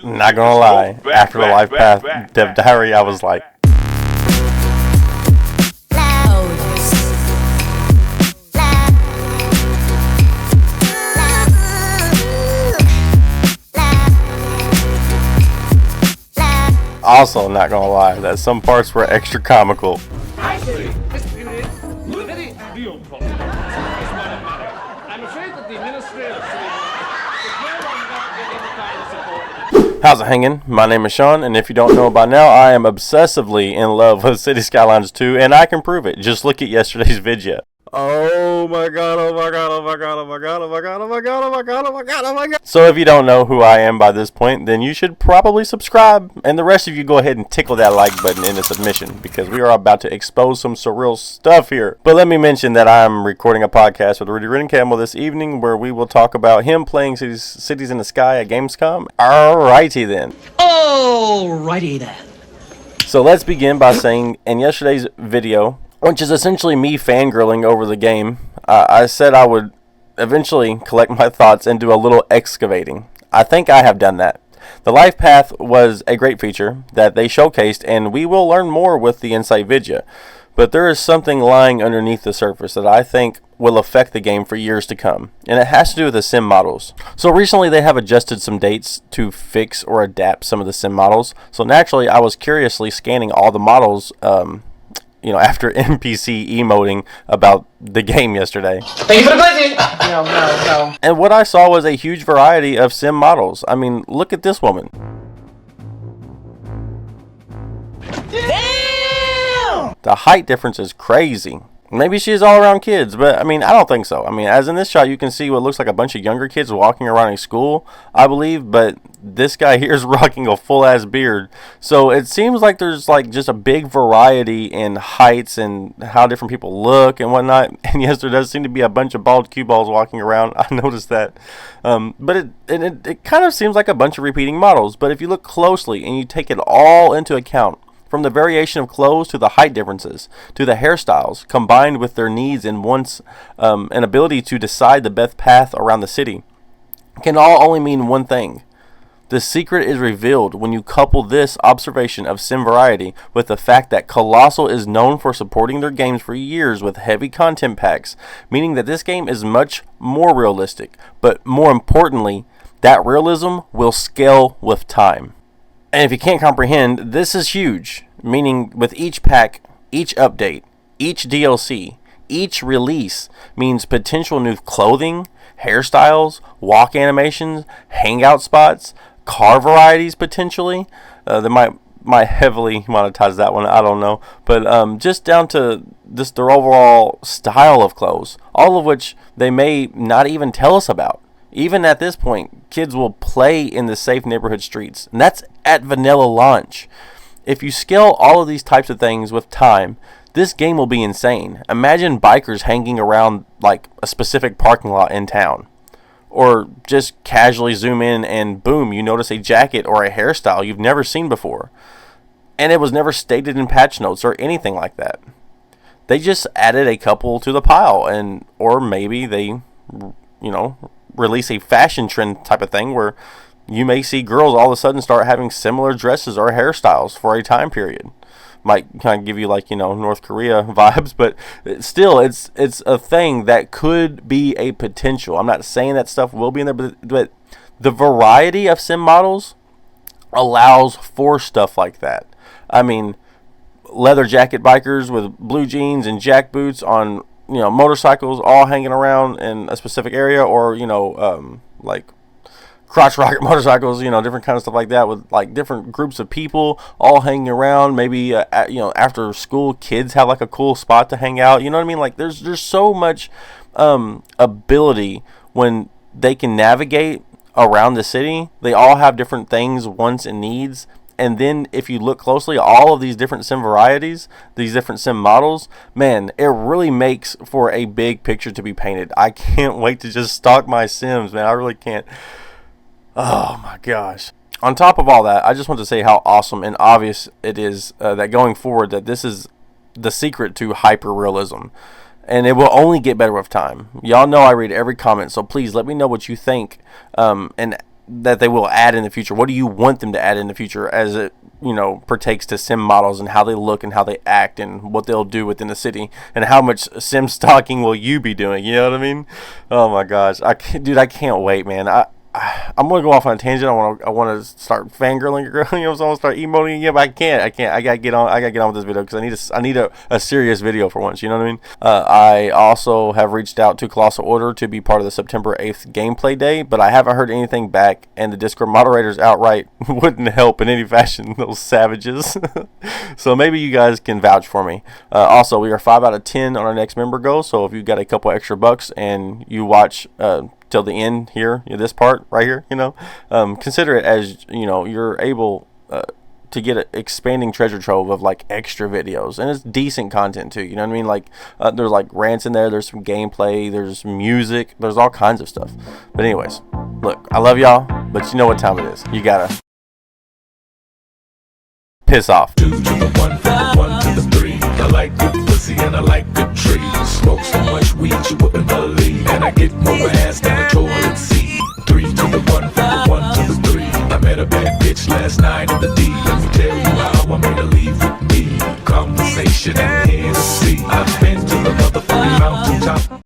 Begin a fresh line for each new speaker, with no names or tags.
Not gonna lie, after the Life Path Dev Diary, I was like, also not gonna lie, that some parts were extra comical.
I see. Disputed. The very real problem is one of money. I'm afraid that the administrative is no longer getting the kind of support.
How's it hanging? My name is Shawn, and if you don't know by now, I am obsessively in love with City Skylines 2, and I can prove it. Just look at yesterday's video. Oh my god, oh my god, oh my god, oh my god, oh my god, oh my god, oh my god, oh my god, oh my god. So if you don't know who I am by this point, then you should probably subscribe, and the rest of you go ahead and tickle that like button in a submission, because we are about to expose some surreal stuff here. But let me mention that I'm recording a podcast with Rudy Ridden Campbell this evening, where we will talk about him playing Cities in the Sky at Gamescom. Alrighty then.
Alrighty then.
So let's begin by saying, in yesterday's video, which is essentially me fangirling over the game, I said I would eventually collect my thoughts and do a little excavating. I think I have done that. The Life Path was a great feature that they showcased, and we will learn more with the Insight video. But there is something lying underneath the surface that I think will affect the game for years to come, and it has to do with the sim models. So recently they have adjusted some dates to fix or adapt some of the sim models. So naturally I was curiously scanning all the models after NPC emoting about the game yesterday.
Thank you for the blessing. No.
And what I saw was a huge variety of sim models. I mean, look at this woman.
Damn!
The height difference is crazy. Maybe she's all around kids, but I mean, I don't think so. I mean, as in this shot, you can see what looks like a bunch of younger kids walking around a school, I believe, but this guy here is rocking a full-ass beard. So it seems like there's like just a big variety in heights and how different people look and whatnot. And yes, there does seem to be a bunch of bald cue balls walking around. I noticed that. But it kind of seems like a bunch of repeating models. But if you look closely and you take it all into account, from the variation of clothes to the height differences to the hairstyles, combined with their needs and wants and ability to decide the best path around the city, can all only mean one thing. The secret is revealed when you couple this observation of sim variety with the fact that Colossal is known for supporting their games for years with heavy content packs, meaning that this game is much more realistic, but more importantly, that realism will scale with time. And if you can't comprehend, this is huge, meaning with each pack, each update, each DLC, each release means potential new clothing, hairstyles, walk animations, hangout spots, car varieties potentially. They might heavily monetize that one, I don't know. But just down to just their overall style of clothes, all of which they may not even tell us about. Even at this point, kids will play in the safe neighborhood streets, and that's at vanilla launch. If you scale all of these types of things with time, this game will be insane. Imagine bikers hanging around like a specific parking lot in town. Or just casually zoom in and boom, you notice a jacket or a hairstyle you've never seen before. And it was never stated in patch notes or anything like that. They just added a couple to the pile, or maybe they, release a fashion trend type of thing where you may see girls all of a sudden start having similar dresses or hairstyles for a time period. Might kind of give you North Korea vibes, but still it's a thing that could be a potential. I'm not saying that stuff will be in there, but the variety of sim models allows for stuff like that. I mean, leather jacket bikers with blue jeans and jack boots on motorcycles all hanging around in a specific area, or like crotch rocket motorcycles, different kind of stuff like that, with like different groups of people all hanging around. Maybe after school, kids have like a cool spot to hang out. You know what I mean? Like there's so much ability when they can navigate around the city. They all have different things, wants, and needs. And then if you look closely, all of these different sim varieties, these different sim models, man, it really makes for a big picture to be painted. I can't wait to just stalk my Sims, man. I really can't. Oh my gosh. On top of all that, I just want to say how awesome and obvious it is that going forward that this is the secret to hyper-realism. And it will only get better with time. Y'all know I read every comment, so please let me know what you think. And that they will add in the future? What do you want them to add in the future as it, partakes to sim models and how they look and how they act and what they'll do within the city, and how much sim stalking will you be doing? You know what I mean? Oh my gosh, I can't wait, man. I'm gonna go off on a tangent. I want to start fangirling a girl. So I'm gonna start emoting again, but I can't. I gotta get on with this video because I need a serious video for once. You know what I mean? I also have reached out to Colossal Order to be part of the September 8th gameplay day, but I haven't heard anything back, and the Discord moderators outright wouldn't help in any fashion. Those savages. So maybe you guys can vouch for me. Also, we are 5 out of 10 on our next member goal. So if you got a couple extra bucks and you watch till the end here, this part right here, consider it as you're able to get an expanding treasure trove of like extra videos, and it's decent content too. You know what I mean? Like there's like rants in there, there's some gameplay, there's music, there's all kinds of stuff. But anyways, look, I love y'all, but you know what time it is. You gotta piss off.
2 to the 1, from the 1 to the 3. I like good pussy and I like good trees. Smoke so much weed you wouldn't believe, and I get more ass than a toilet seat. 3 to the 1, from the 1 to the 3. I met a bad bitch last night in the D. Let me tell you how I made her leave with me. Conversation and